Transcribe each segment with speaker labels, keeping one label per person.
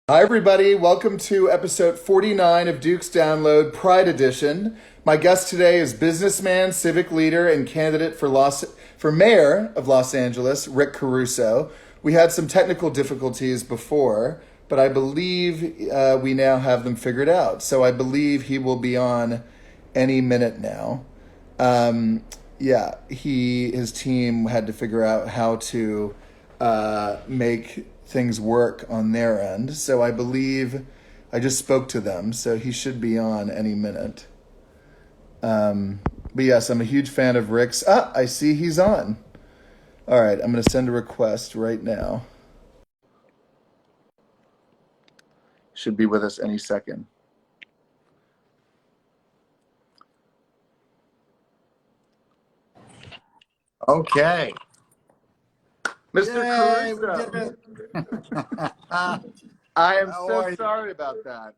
Speaker 1: Hi, everybody. Welcome to episode 49 of Duke's Download Pride Edition. My guest today is businessman, civic leader, and candidate for mayor of Los Angeles, Rick Caruso. We had some technical difficulties before, but I believe we now have them figured out. So I believe he will be on any minute now. Um, his team had to figure out how to make things work on their end. So I believe I just spoke to them, so he should be on any minute. But yes, I'm a huge fan of Rick's. I see he's on. All right, I'm going to send a request right now. Should be with us any second.
Speaker 2: Okay.
Speaker 1: Mr.
Speaker 2: Yay, we did
Speaker 1: Caruso,
Speaker 2: it.
Speaker 1: I am
Speaker 2: How
Speaker 1: so
Speaker 2: are you?
Speaker 1: sorry about that.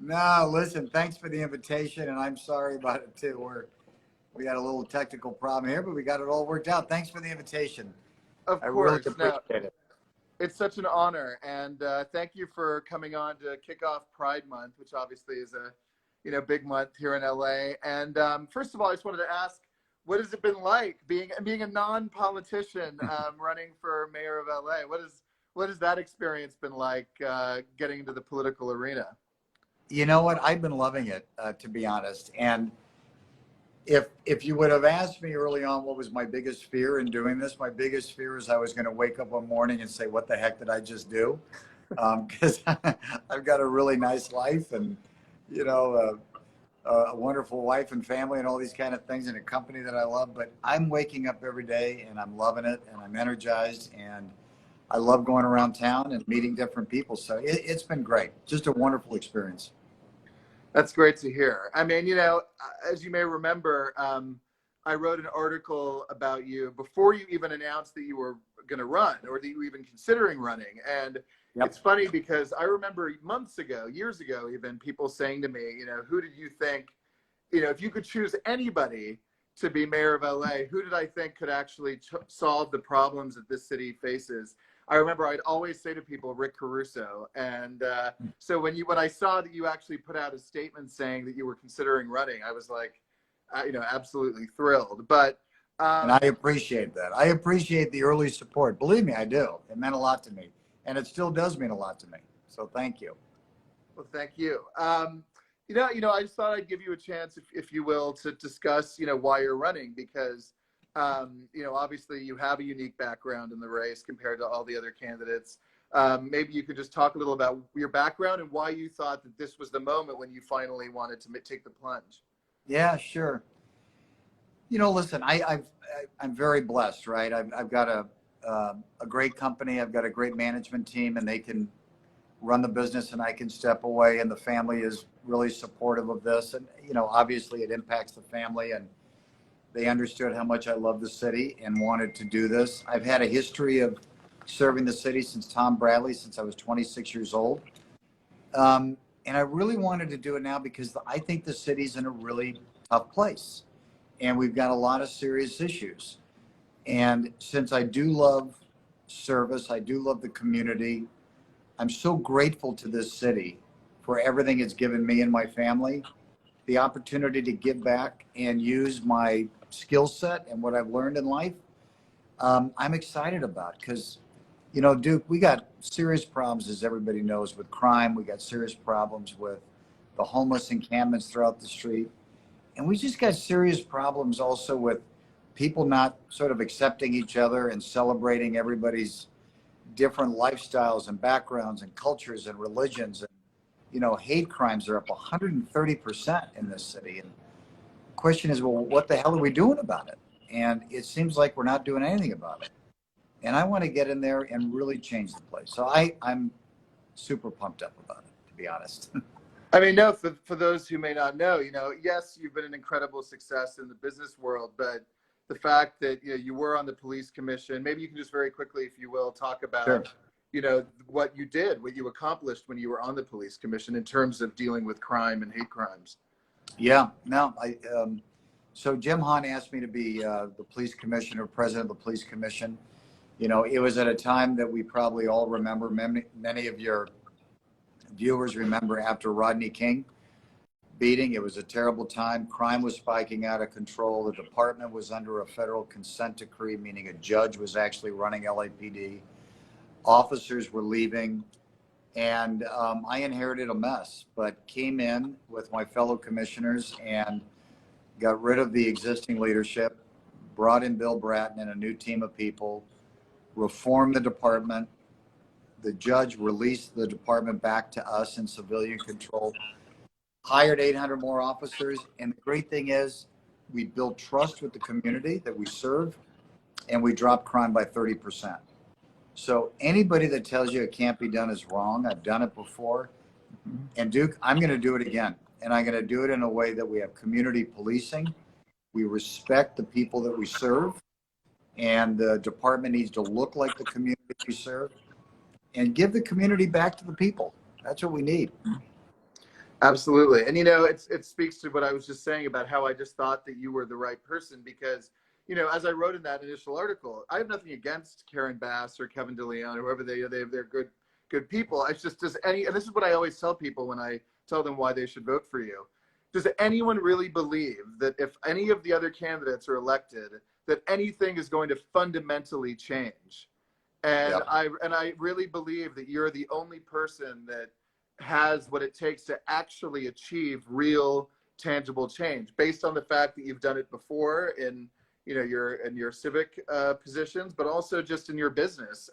Speaker 2: No, listen, thanks for the invitation, and I'm sorry about it too. We had a little technical problem here, but we got it all worked out. Thanks for the invitation.
Speaker 1: Of
Speaker 2: I really
Speaker 1: course.
Speaker 2: appreciate it.
Speaker 1: It's such an honor, and thank you for coming on to kick off Pride Month, which obviously is a big month here in LA. And first of all, I just wanted to ask, what has it been like being a non-politician running for mayor of LA? What has that experience been like getting into the political arena?
Speaker 2: You know what? I've been loving it, to be honest. And if you would have asked me early on what was my biggest fear in doing this, my biggest fear is I was going to wake up one morning and say, "What the heck did I just do?" Because I've got a really nice life, and you know, a wonderful wife and family, and all these kind of things, and a company that I love. But I'm waking up every day, and I'm loving it, and I'm energized, and I love going around town and meeting different people. So it's been great, just a wonderful experience.
Speaker 1: That's great to hear. I mean, as you may remember, I wrote an article about you before you even announced that you were going to run or that you were even considering running. And
Speaker 2: Yep.
Speaker 1: it's funny because I remember months ago, years ago, even people saying to me, who did you think, if you could choose anybody to be mayor of LA, who did I think could actually solve the problems that this city faces? I remember I'd always say to people, Rick Caruso. And so when I saw that you actually put out a statement saying that you were considering running, I was like, absolutely thrilled. But
Speaker 2: And I appreciate that. I appreciate the early support. Believe me, I do. It meant a lot to me, and it still does mean a lot to me. So thank you.
Speaker 1: well, thank you. I just thought I'd give you a chance, if you will, to discuss, why you're running because, obviously you have a unique background in the race compared to all the other candidates. Maybe you could just talk a little about your background and why you thought that this was the moment when you finally wanted to take the plunge.
Speaker 2: Yeah, sure. Listen, I'm very blessed, right? I've got a great company. I've got a great management team, and they can run the business, and I can step away. And the family is really supportive of this. And obviously, it impacts the family, and they understood how much I love the city and wanted to do this. I've had a history of serving the city since Tom Bradley, since I was 26 years old. And I really wanted to do it now because I think the city's in a really tough place. And we've got a lot of serious issues. And since I do love service, I do love the community, I'm so grateful to this city for everything it's given me and my family, the opportunity to give back and use my skill set and what I've learned in life. I'm excited about because, Duke, we got serious problems, as everybody knows, with crime. We got serious problems with the homeless encampments throughout the street. And we just got serious problems also with people not sort of accepting each other and celebrating everybody's different lifestyles and backgrounds and cultures and religions. And, hate crimes are up 130% in this city. And the question is, well, what the hell are we doing about it? And it seems like we're not doing anything about it. And I want to get in there and really change the place. So I'm super pumped up about it, to be honest.
Speaker 1: I mean, no, for those who may not know, yes, you've been an incredible success in the business world, but the fact that, you were on the police commission, maybe you can just very quickly, if you will, talk about,
Speaker 2: Sure.
Speaker 1: What you did, what you accomplished when you were on the police commission in terms of dealing with crime and hate crimes.
Speaker 2: Yeah, no, so Jim Hahn asked me to be the police commissioner, president of the police commission. It was at a time that we probably all remember. Many of your Viewers remember after Rodney King beating, it was a terrible time. Crime was spiking out of control. The department was under a federal consent decree, meaning a judge was actually running LAPD. Officers were leaving. And I inherited a mess, but came in with my fellow commissioners and got rid of the existing leadership, brought in Bill Bratton and a new team of people, reformed the department. The judge released the department back to us in civilian control, hired 800 more officers. And the great thing is we built trust with the community that we serve, and we dropped crime by 30%. So anybody that tells you it can't be done is wrong. I've done it before. And Duke, I'm going to do it again. And I'm going to do it in a way that we have community policing. We respect the people that we serve. And the department needs to look like the community we serve and give the community back to the people. That's what we need.
Speaker 1: Absolutely. And, you know, it speaks to what I was just saying about how I just thought that you were the right person because, you know, as I wrote in that initial article, I have nothing against Karen Bass or Kevin DeLeon or whoever they're good people. It's just, and this is what I always tell people when I tell them why they should vote for you. Does anyone really believe that if any of the other candidates are elected, that anything is going to fundamentally change? And
Speaker 2: Yep.
Speaker 1: I really believe that you're the only person that has what it takes to actually achieve real tangible change based on the fact that you've done it before in, you know, your civic positions, but also just in your business.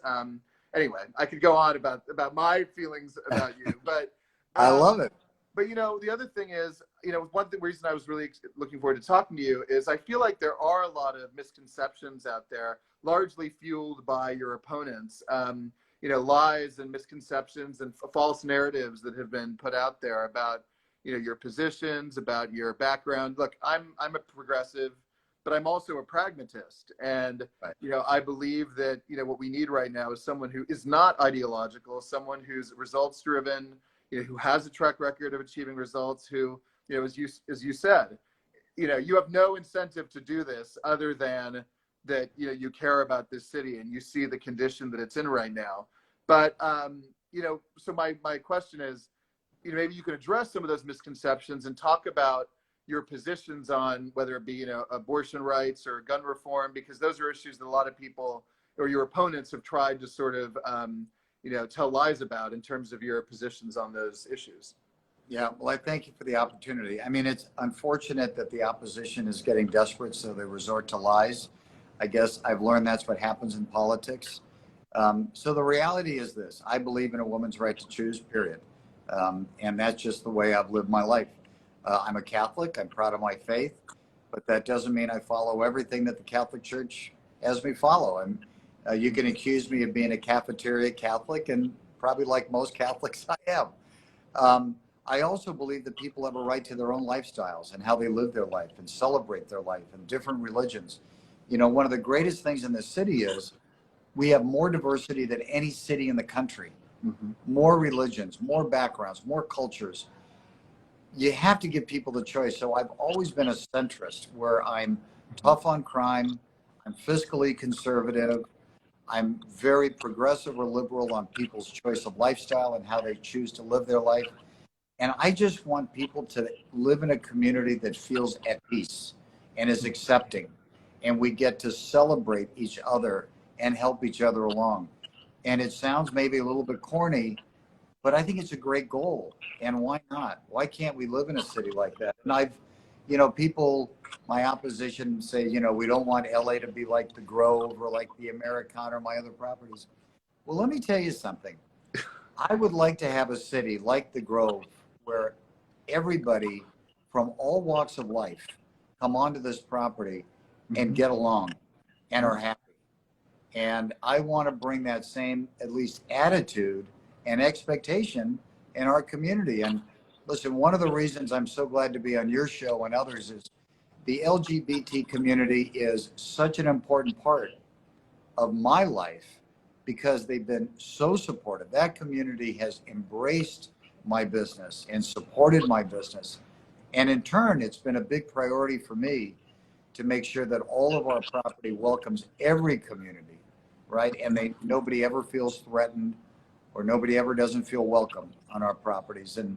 Speaker 1: Anyway, I could go on about my feelings about you, but
Speaker 2: I love it.
Speaker 1: But, you know, the other thing is, you know, reason I was really looking forward to talking to you is I feel like there are a lot of misconceptions out there, largely fueled by your opponents. You know, lies and misconceptions and false narratives that have been put out there about, you know, your positions, about your background. Look, I'm a progressive, but I'm also a pragmatist. And,
Speaker 2: Right.
Speaker 1: you know, I believe that, you know, what we need right now is someone who is not ideological, someone who's results driven, you know, who has a track record of achieving results, who, you know, as you said, you know, you have no incentive to do this other than that, you know, you care about this city and you see the condition that it's in right now. But, you know, so my question is, you know, maybe you can address some of those misconceptions and talk about your positions on whether it be, you know, abortion rights or gun reform, because those are issues that a lot of people or your opponents have tried to sort of, you know, tell lies about in terms of your positions on those issues.
Speaker 2: Yeah, well, I thank you for the opportunity. I mean, it's unfortunate that the opposition is getting desperate, so they resort to lies. I guess I've learned that's what happens in politics. So the reality is this: I believe in a woman's right to choose, period. And that's just the way I've lived my life. I'm a Catholic. I'm proud of my faith, but that doesn't mean I follow everything that the Catholic Church has me follow. And you can accuse me of being a cafeteria Catholic, and probably like most Catholics, I am. I also believe that people have a right to their own lifestyles and how they live their life and celebrate their life and different religions. You know, one of the greatest things in this city is we have more diversity than any city in the country, more religions, more backgrounds, more cultures. You have to give people the choice. So I've always been a centrist where I'm tough on crime, I'm fiscally conservative, I'm very progressive or liberal on people's choice of lifestyle and how they choose to live their life. And I just want people to live in a community that feels at peace and is accepting. And we get to celebrate each other and help each other along. And it sounds maybe a little bit corny, but I think it's a great goal. And why not? Why can't we live in a city like that? And you know, people, my opposition say, you know, we don't want LA to be like the Grove or like the Americana or my other properties. Well, let me tell you something. I would like to have a city like the Grove where everybody from all walks of life come onto this property and get along and are happy. And I want to bring that same, at least, attitude and expectation in our community. And listen, one of the reasons I'm so glad to be on your show and others is the LGBT community is such an important part of my life because they've been so supportive. That community has embraced my business and supported my business. And in turn, it's been a big priority for me to make sure that all of our property welcomes every community, right? And nobody ever feels threatened or nobody ever doesn't feel welcome on our properties. And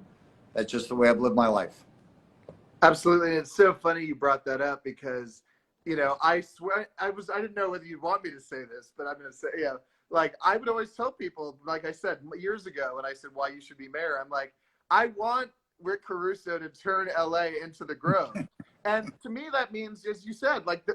Speaker 2: that's just the way I've lived my life.
Speaker 1: Absolutely. And it's so funny you brought that up because, I swear I didn't know whether you'd want me to say this, but I'm going to say, like I would always tell people, like I said years ago when I said why you should be mayor, I'm like, I want Rick Caruso to turn LA into the Grove. And to me, that means, as you said, like,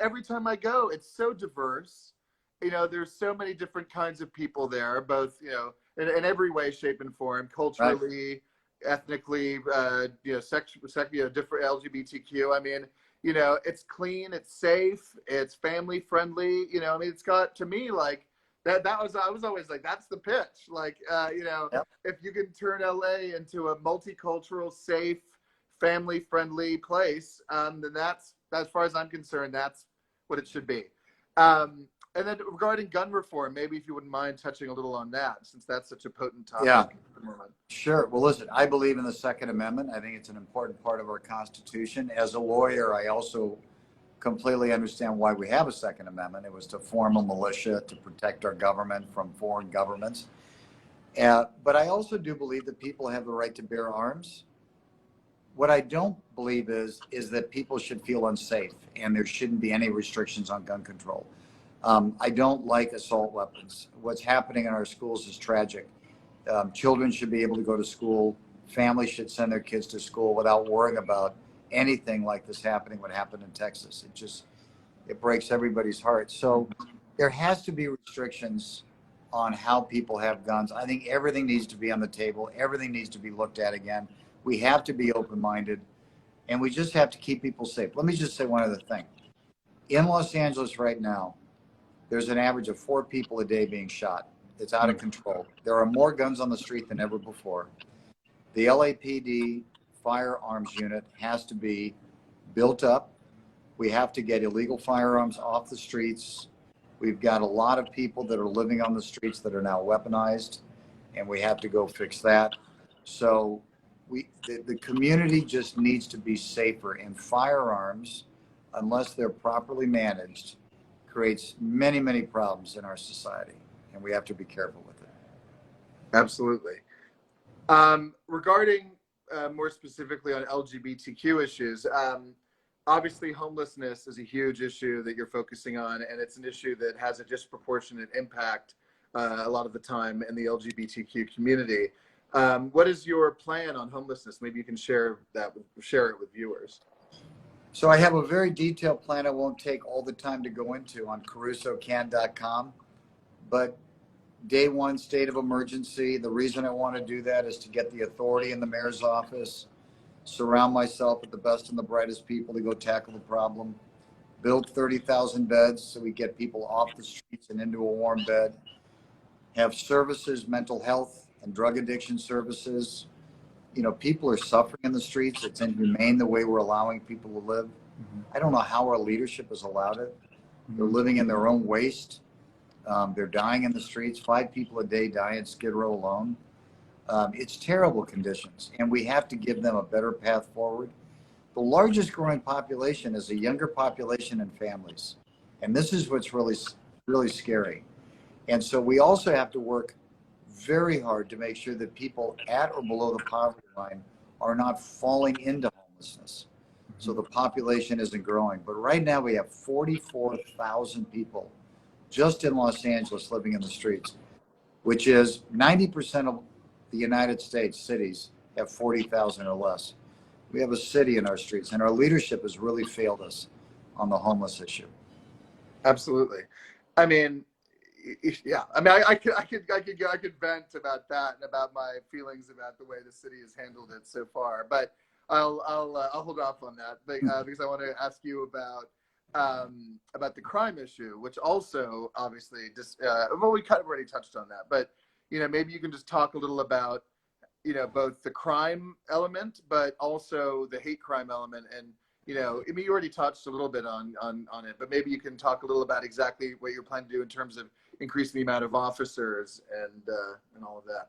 Speaker 1: every time I go, it's so diverse. There's so many different kinds of people there, both, in every way, shape, and form, culturally, right, ethnically, different LGBTQ. It's clean, it's safe, it's family friendly. It's got, to me, like I was always like, that's the pitch. Like, yep, if you can turn LA into a multicultural, safe, family friendly place, then that's, as far as I'm concerned, that's what it should be. And then regarding gun reform, maybe if you wouldn't mind touching a little on that, since that's such a potent topic.
Speaker 2: Yeah, at the moment. Sure. Well, listen, I believe in the Second Amendment. I think it's an important part of our Constitution. As a lawyer, I also completely understand why we have a Second Amendment. It was to form a militia to protect our government from foreign governments. But I also do believe that people have the right to bear arms. What I don't believe is that people should feel unsafe and there shouldn't be any restrictions on gun control. I don't like assault weapons. What's happening in our schools is tragic. Children should be able to go to school. Families should send their kids to school without worrying about anything like this happening, what happened in Texas. It breaks everybody's heart. So there has to be restrictions on how people have guns. I think everything needs to be on the table. Everything needs to be looked at again. We have to be open-minded, and we just have to keep people safe. Let me just say one other thing. In Los Angeles right now, there's an average of 4 people a day being shot. It's out of control. There are more guns on the street than ever before. The LAPD firearms unit has to be built up. We have to get illegal firearms off the streets. We've got a lot of people that are living on the streets that are now weaponized, and we have to go fix that. So the community just needs to be safer, and firearms, unless they're properly managed, creates many, many problems in our society, and we have to be careful with it.
Speaker 1: Absolutely. Regarding more specifically on LGBTQ issues, obviously homelessness is a huge issue that you're focusing on, and it's an issue that has a disproportionate impact a lot of the time in the LGBTQ community. What is your plan on homelessness? Maybe you can share it with viewers.
Speaker 2: So I have a very detailed plan. I won't take all the time to go into on carusocan.com, but day one, state of emergency. The reason I want to do that is to get the authority in the mayor's office, surround myself with the best and the brightest people to go tackle the problem, build 30,000 beds so we get people off the streets and into a warm bed, have services, mental health and drug addiction services. People are suffering in the streets. It's inhumane the way we're allowing people to live. I don't know how our leadership has allowed it. They're living in their own waste. They're dying in the streets. 5 people a day die in Skid Row alone. It's terrible conditions, and we have to give them a better path forward. The largest growing population is a younger population and families, and this is what's really, really scary. And so we also have to work very hard to make sure that people at or below the poverty line are not falling into homelessness. So the population isn't growing. But right now we have 44,000 people just in Los Angeles living in the streets, which is 90% of the United States cities have 40,000 or less. We have a city in our streets, and our leadership has really failed us on the homeless issue.
Speaker 1: Absolutely. Yeah, I could vent about that and about my feelings about the way the city has handled it so far, but I'll hold off on that because I want to ask you about the crime issue, which also obviously we kind of already touched on that, but maybe you can just talk a little about both the crime element, but also the hate crime element. And you already touched a little bit on it, but maybe you can talk a little about exactly what you're planning to do in terms of increasing the amount of officers and all of that.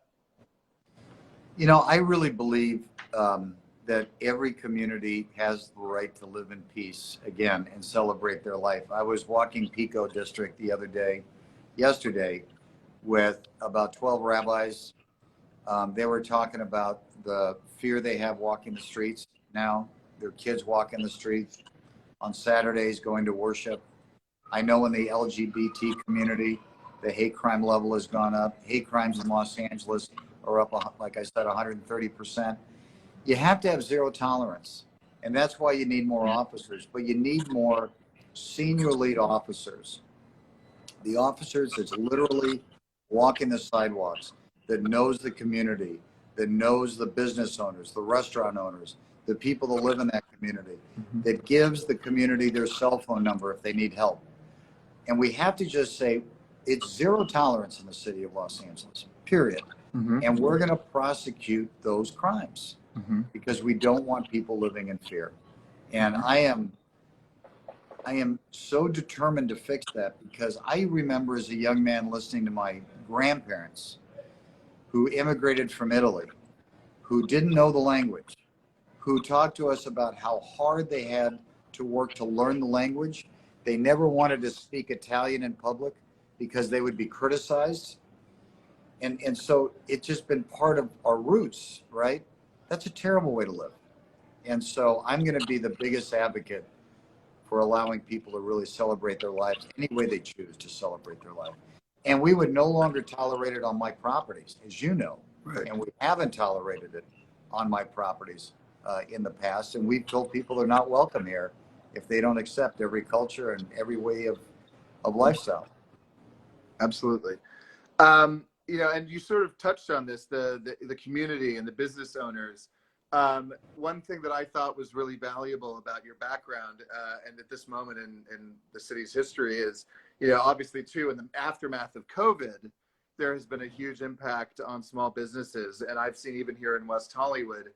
Speaker 2: I really believe that every community has the right to live in peace again and celebrate their life. I was walking Pico District yesterday, with about 12 rabbis. They were talking about the fear they have walking the streets now. Their kids walking the streets on Saturdays going to worship. I know in the LGBT community, the hate crime level has gone up. Hate crimes in Los Angeles are up, like I said, 130%. You have to have zero tolerance. And that's why you need more officers. But you need more senior lead officers. The officers that's literally walking the sidewalks, that knows the community, that knows the business owners, the restaurant owners, the people that live in that community, that gives the community their cell phone number if they need help. And we have to just say it's zero tolerance in the city of Los Angeles, period. And we're going to prosecute those crimes because we don't want people living in fear. And I am so determined to fix that because I remember as a young man listening to my grandparents who immigrated from Italy, who didn't know the language, who talked to us about how hard they had to work to learn the language. They never wanted to speak Italian in public because they would be criticized. And so it's just been part of our roots, right? That's a terrible way to live. And so I'm going to be the biggest advocate for allowing people to really celebrate their lives any way they choose to celebrate their life. And we would no longer tolerate it on my properties, as you know. Right. And we haven't tolerated it on my properties in the past. And we've told people they're not welcome here if they don't accept every culture and every way of lifestyle.
Speaker 1: Absolutely. You know, and you sort of touched on this, the community and the business owners. One thing that I thought was really valuable about your background and at this moment in the city's history is, you know, obviously too, in the aftermath of COVID, there has been a huge impact on small businesses. And I've seen even here in West Hollywood,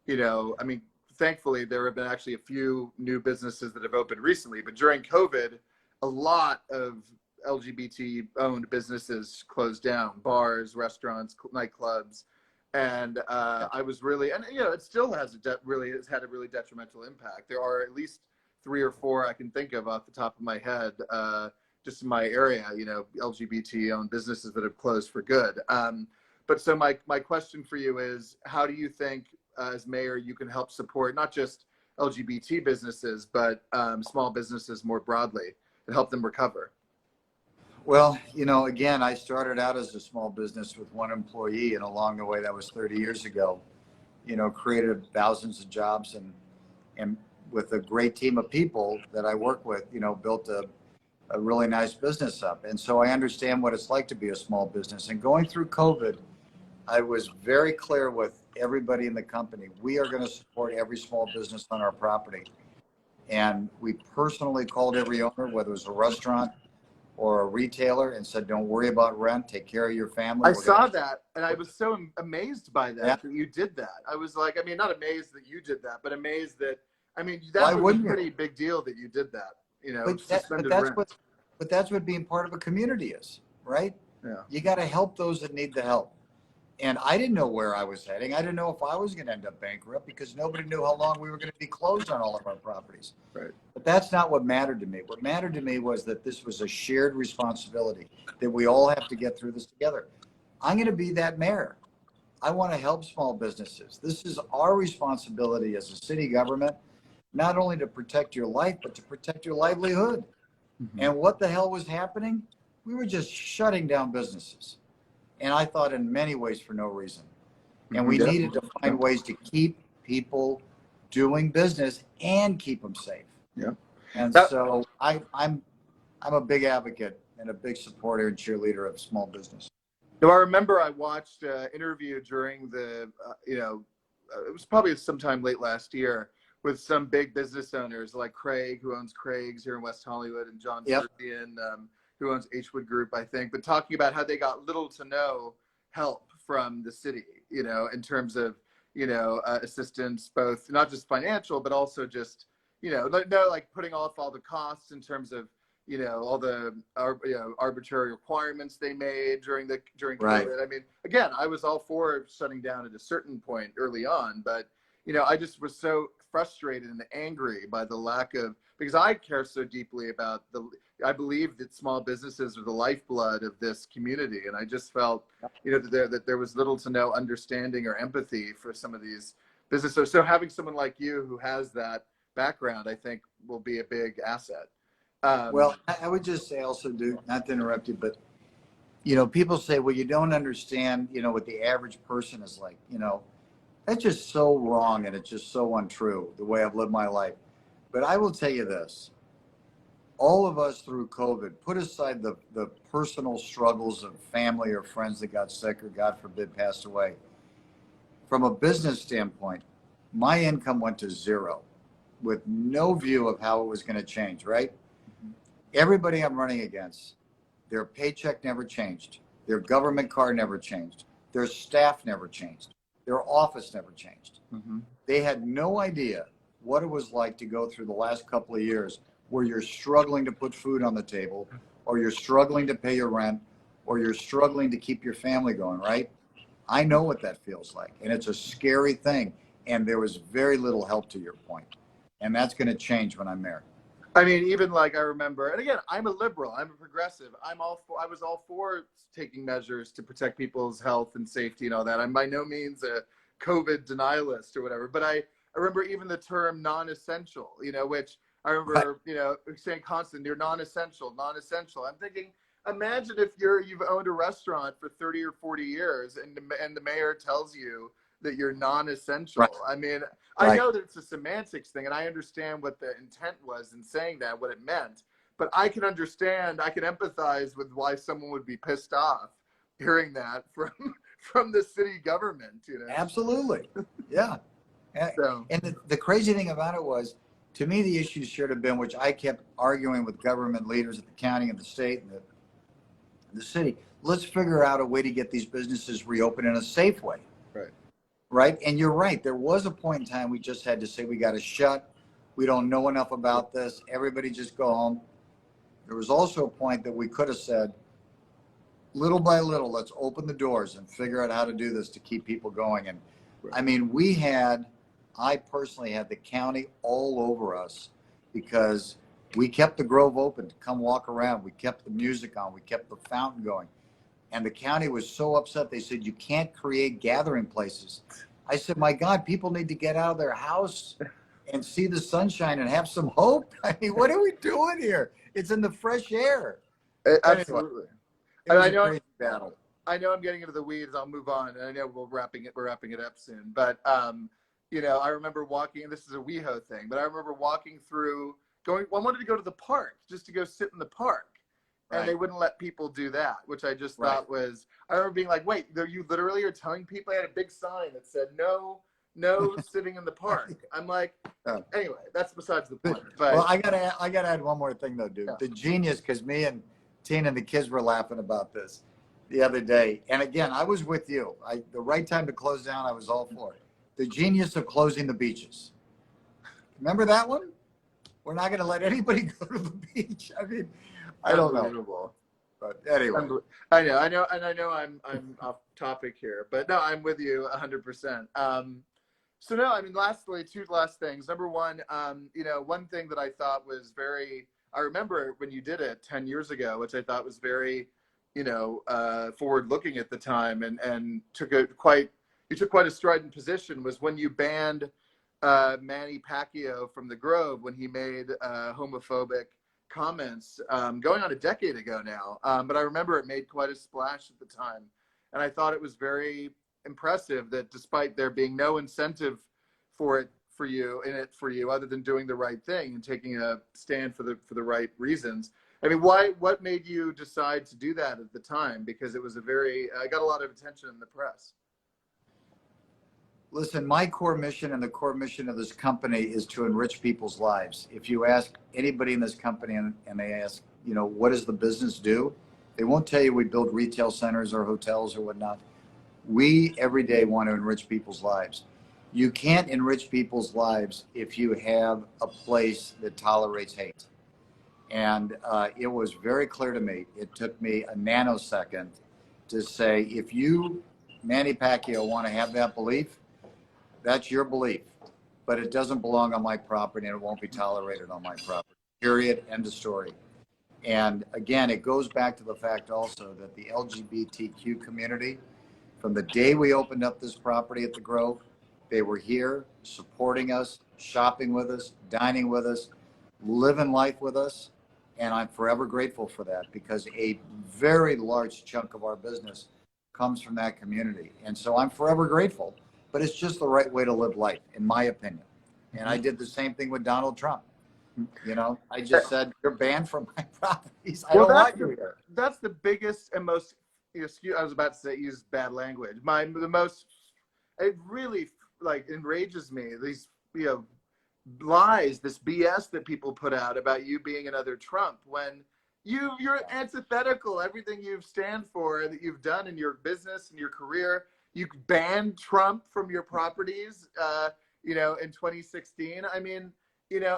Speaker 1: you know, I mean, thankfully there have been actually a few new businesses that have opened recently, but during COVID, a lot of LGBT owned businesses closed down, bars, restaurants, nightclubs. And I was really, and you know, it still has really has had a really detrimental impact. There are at least 3 or 4 I can think of off the top of my head, just in my area, you know, LGBT-owned businesses that have closed for good. But so my question for you is, how do you think, as mayor, you can help support not just LGBT businesses, but small businesses more broadly and help them recover?
Speaker 2: Well, you know, again, I started out as a small business with 1 employee, and along the way, that was 30 years ago, you know, created thousands of jobs and with a great team of people that I work with, you know, built a really nice business up. And so I understand what it's like to be a small business. And going through COVID, I was very clear with everybody in the company. We are going to support every small business on our property. And we personally called every owner, whether it was a restaurant or a retailer, and said, don't worry about rent, take care of your family.
Speaker 1: I saw that, and I was so amazed by that, that you did that. I was like, I mean, not amazed that you did that, but amazed that, I mean, that was a pretty big deal that you did that, you know, suspended rent.
Speaker 2: But that's what being part of a community is, right?
Speaker 1: Yeah.
Speaker 2: You got to help those that need the help. And I didn't know where I was heading. I didn't know if I was going to end up bankrupt because nobody knew how long we were going to be closed on all of our properties.
Speaker 1: Right.
Speaker 2: But that's not what mattered to me. What mattered to me was that this was a shared responsibility, that we all have to get through this together. I'm going to be that mayor. I want to help small businesses. This is our responsibility as a city government, not only to protect your life, but to protect your livelihood. And what the hell was happening? We were just shutting down businesses. And I thought in many ways for no reason. And we needed to find ways to keep people doing business and keep them safe.
Speaker 1: Yeah.
Speaker 2: And so I'm a big advocate and a big supporter and cheerleader of small business.
Speaker 1: No, I remember I watched an interview during the, you know, it was probably sometime late last year with some big business owners like Craig, who owns Craig's here in West Hollywood, and John Serbian, who owns Hwood Group, I think, but talking about how they got little to no help from the city, you know, in terms of, you know, assistance, both not just financial, but also just, you know, like putting off all the costs in terms of, you know, all the arbitrary requirements they made during COVID. I mean, again, I was all for shutting down at a certain point early on, but, you know, I just was so frustrated and angry by the lack of, because I care so deeply about I believe that small businesses are the lifeblood of this community. And I just felt, that there was little to no understanding or empathy for some of these businesses. So having someone like you who has that background, I think will be a big asset.
Speaker 2: Well, I would just say also, Duke, not to interrupt you, but people say, well, you don't understand, what the average person is like. That's just so wrong, and it's just so untrue, the way I've lived my life. But I will tell you this. All of us through COVID, put aside the personal struggles of family or friends that got sick or, God forbid, passed away. From a business standpoint, my income went to zero with no view of how it was going to change, right? Everybody I'm running against, their paycheck never changed. Their government car never changed. Their staff never changed. Their office never changed.
Speaker 1: Mm-hmm.
Speaker 2: They had no idea what it was like to go through the last couple of years where you're struggling to put food on the table, or you're struggling to pay your rent, or you're struggling to keep your family going, right? I know what that feels like, and it's a scary thing. And there was very little help, to your point. And that's going to change when I'm there.
Speaker 1: I mean, even like I remember, and again, I'm a liberal, I'm a progressive. I was all for taking measures to protect people's health and safety and all that. I'm by no means a COVID denialist or whatever, but I remember even the term non-essential, which I remember, saying constantly, you're non-essential, non-essential. I'm thinking, imagine if you've owned a restaurant for 30 or 40 years and the mayor tells you that you're non-essential.
Speaker 2: Right.
Speaker 1: I mean,
Speaker 2: Right.
Speaker 1: I know that it's a semantics thing, and I understand what the intent was in saying that, what it meant. But I can understand, I can empathize with why someone would be pissed off hearing that from the city government.
Speaker 2: Absolutely, yeah.
Speaker 1: So.
Speaker 2: And the crazy thing about it was, to me, the issue should have been, which I kept arguing with government leaders at the county and the state and the city. Let's figure out a way to get these businesses reopened in a safe way. Right. And you're right. There was a point in time we just had to say, we got to shut. We don't know enough about this. Everybody just go home. There was also a point that we could have said, little by little, let's open the doors and figure out how to do this to keep people going. And I mean, I personally had the county all over us because we kept the Grove open to come walk around. We kept the music on. We kept the fountain going. And the county was so upset. They said, you can't create gathering places. I said, my God, people need to get out of their house and see the sunshine and have some hope. I mean, what are we doing here? It's in the fresh air.
Speaker 1: Absolutely.
Speaker 2: Anyway, it was a crazy battle.
Speaker 1: I know I'm getting into the weeds. I'll move on. And I know we're wrapping it up soon. But, I remember walking, and this is a WeHo thing, but I remember walking through, I wanted to go to the park, just to go sit in the park. And they wouldn't let people do that, which I just thought was, I remember being like, wait, you literally are telling people? I had a big sign that said, no sitting in the park. I'm like, anyway, that's besides the point. But,
Speaker 2: well, I gotta add one more thing though, dude. Yeah. The genius, because me and Tina and the kids were laughing about this the other day. And again, I was with you. The right time to close down, I was all for it. The genius of closing the beaches. Remember that one? We're not going to let anybody go to the beach. I mean, I don't know. But anyway,
Speaker 1: I know, and I know I'm off topic here, but no, I'm with you 100%. So no, I mean, lastly, two last things. Number one, one thing that I thought was I remember when you did it 10 years ago, which I thought was very, forward looking at the time, and took quite a strident position, was when you banned Manny Pacquiao from the Grove when he made homophobic comments going on a decade ago now. But I remember it made quite a splash at the time. And I thought it was very impressive that despite there being no incentive for you other than doing the right thing and taking a stand for the right reasons. I mean, what made you decide to do that at the time? Because it was I got a lot of attention in the press.
Speaker 2: Listen, my core mission and the core mission of this company is to enrich people's lives. If you ask anybody in this company and they ask, what does the business do? They won't tell you we build retail centers or hotels or whatnot. We every day want to enrich people's lives. You can't enrich people's lives if you have a place that tolerates hate. And it was very clear to me. It took me a nanosecond to say, if you, Manny Pacquiao, want to have that belief, that's your belief. but it doesn't belong on my property and it won't be tolerated on my property. Period. End of story. And again, it goes back to the fact also that the LGBTQ community, from the day we opened up this property at the Grove, they were here supporting us, shopping with us, dining with us, living life with us. And I'm forever grateful for that, because a very large chunk of our business comes from that community. And so I'm forever grateful, but it's just the right way to live life, in my opinion. And I did the same thing with Donald Trump. You know, I just said, you're banned from my properties. I don't want you here.
Speaker 3: That's the biggest and most, I was about to say, use bad language. It really like enrages me, these, lies, this BS that people put out about you being another Trump, when you're antithetical. Everything you stand for, that you've done in your business and your career, you banned Trump from your properties, in 2016. I mean,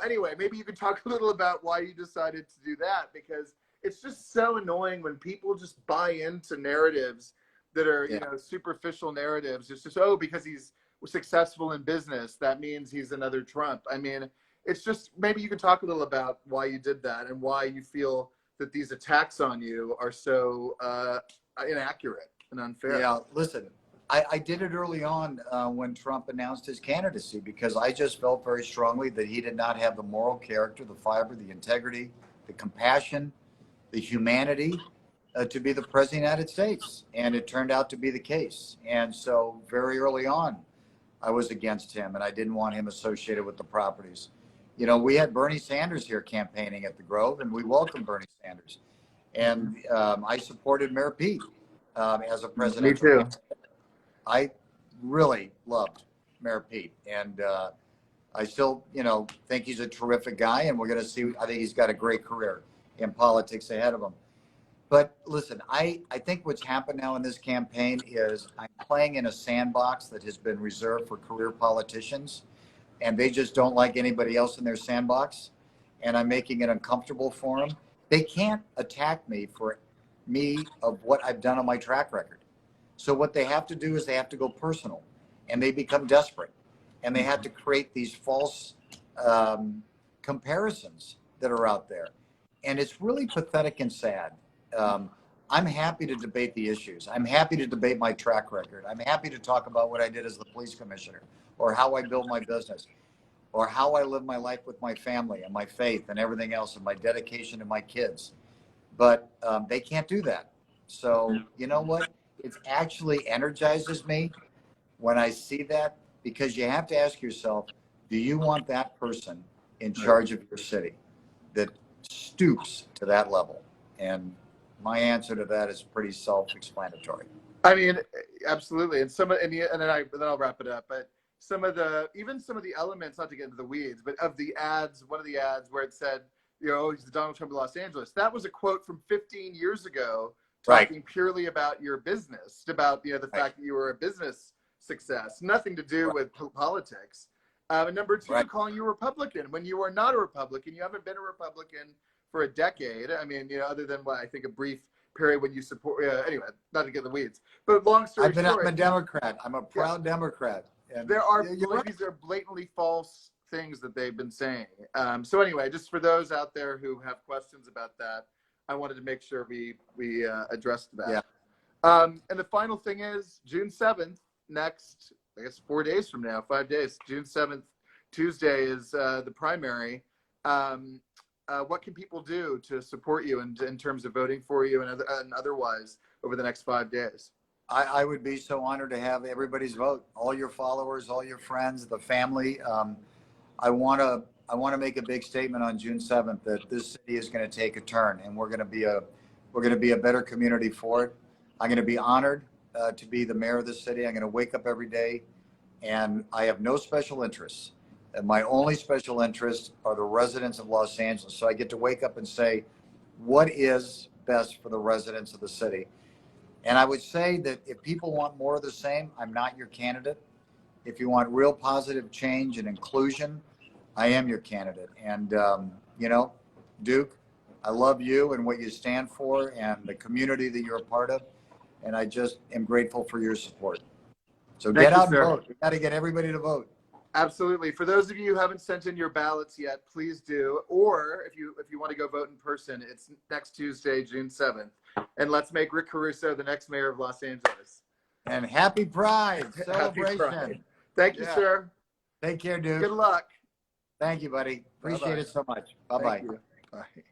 Speaker 3: anyway, maybe you could talk a little about why you decided to do that, because it's just so annoying when people just buy into narratives that are, superficial narratives. It's just, because he's successful in business, that means he's another Trump. I mean, it's just, maybe you can talk a little about why you did that and why you feel that these attacks on you are so inaccurate and unfair.
Speaker 2: Yeah, listen, I did it early on when Trump announced his candidacy, because I just felt very strongly that he did not have the moral character, the fiber, the integrity, the compassion, the humanity to be the president of the United States. And it turned out to be the case. And so very early on, I was against him, and I didn't want him associated with the properties. We had Bernie Sanders here campaigning at the Grove, and we welcomed Bernie Sanders. And I supported Mayor Pete as a presidential
Speaker 3: Me too.
Speaker 2: candidate. I really loved Mayor Pete, and I still, think he's a terrific guy, and we're going to see. I think he's got a great career in politics ahead of him. But listen, I think what's happened now in this campaign is I'm playing in a sandbox that has been reserved for career politicians, and they just don't like anybody else in their sandbox, and I'm making it uncomfortable for them. They can't attack me for of what I've done on my track record. So what they have to do is they have to go personal, and they become desperate, and they have to create these false comparisons that are out there. And it's really pathetic and sad. I'm happy to debate the issues. I'm happy to debate my track record. I'm happy to talk about what I did as the police commissioner, or how I build my business, or how I live my life with my family and my faith and everything else, and my dedication to my kids. But they can't do that. So you know what? It actually energizes me when I see that, because you have to ask yourself, do you want that person in charge of your city that stoops to that level? And my answer to that is pretty self-explanatory.
Speaker 3: I mean, absolutely. And then I'll wrap it up. But some of the elements, not to get into the weeds, but of the ads, one of the ads where it said, he's the Donald Trump of Los Angeles. That was a quote from 15 years ago, talking purely about your business, about the fact that you were a business success, nothing to do with politics. And number two, calling you a Republican when you are not a Republican. You haven't been a Republican for a decade. I mean, other than what I think a brief period when you support. Anyway, not to get in the weeds, but long story short,
Speaker 2: I'm a Democrat. I'm a proud Democrat. And
Speaker 3: there are these are blatantly false things that they've been saying. So anyway, just for those out there who have questions about that, I wanted to make sure we addressed that.
Speaker 2: Yeah.
Speaker 3: And the final thing is June 7th, next, I guess 4 days from now, 5 days, June 7th, Tuesday is the primary. What can people do to support you in terms of voting for you and otherwise over the next 5 days?
Speaker 2: I would be so honored to have everybody's vote, all your followers, all your friends, the family. I want to make a big statement on June 7th that this city is going to take a turn, and we're going to be a better community for it. I'm going to be honored to be the mayor of this city. I'm going to wake up every day, and I have no special interests. And my only special interests are the residents of Los Angeles. So I get to wake up and say, what is best for the residents of the city? And I would say that if people want more of the same, I'm not your candidate. If you want real positive change and inclusion, I am your candidate. And, Duke, I love you and what you stand for and the community that you're a part of. And I just am grateful for your support. So get out and vote. We got to get everybody to vote.
Speaker 3: Absolutely. For those of you who haven't sent in your ballots yet, please do. Or if you want to go vote in person, it's next Tuesday, June 7th. And let's make Rick Caruso the next mayor of Los Angeles.
Speaker 2: And happy Pride celebration.
Speaker 3: Happy Pride. Thank you, sir.
Speaker 2: Take care, dude.
Speaker 3: Good luck.
Speaker 2: Thank you, buddy. Appreciate it so much. Bye-bye.
Speaker 3: Bye.